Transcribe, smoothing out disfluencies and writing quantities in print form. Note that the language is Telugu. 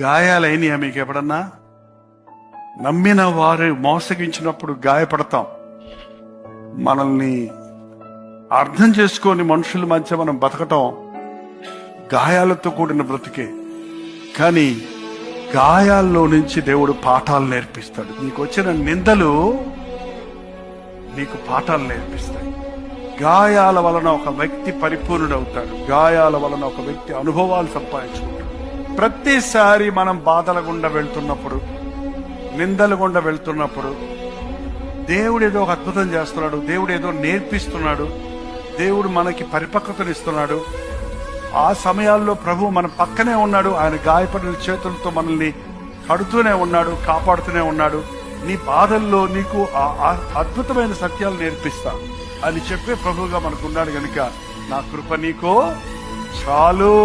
గాయాలైనయా మీకు ఎప్పుడన్నా? నమ్మిన వారు మోసగించినప్పుడు గాయపడతాం. మనల్ని అర్థం చేసుకొని మనుషుల మధ్య మనం బతకటం గాయాలతో కూడిన బ్రతికే. కానీ గాయాల్లో నుంచి దేవుడు పాఠాలు నేర్పిస్తాడు. నీకు వచ్చిన నిందలు నీకు పాఠాలు నేర్పిస్తాయి. గాయాల వలన ఒక వ్యక్తి పరిపూర్ణుడవుతాడు. గాయాల వలన ఒక వ్యక్తి అనుభవాలు సంపాదించుకుంటాడు. ప్రతిసారి మనం బాధల గుండా వెళ్తున్నప్పుడు, నిందల గుండా వెళ్తున్నప్పుడు దేవుడు ఏదో ఒక అద్భుతం చేస్తున్నాడు, దేవుడు ఏదో నేర్పిస్తున్నాడు, దేవుడు మనకి పరిపక్వతనిస్తున్నాడు. ఆ సమయాల్లో ప్రభు మన పక్కనే ఉన్నాడు. ఆయన గాయపడిన చేతులతో మనల్ని కడుతూనే ఉన్నాడు, కాపాడుతూనే ఉన్నాడు. నీ బాధల్లో నీకు అద్భుతమైన సత్యాలు నేర్పిస్తా అని చెప్పే ప్రభువుగా మనకున్నాడు. గనుక నా కృప నీకో చాలు.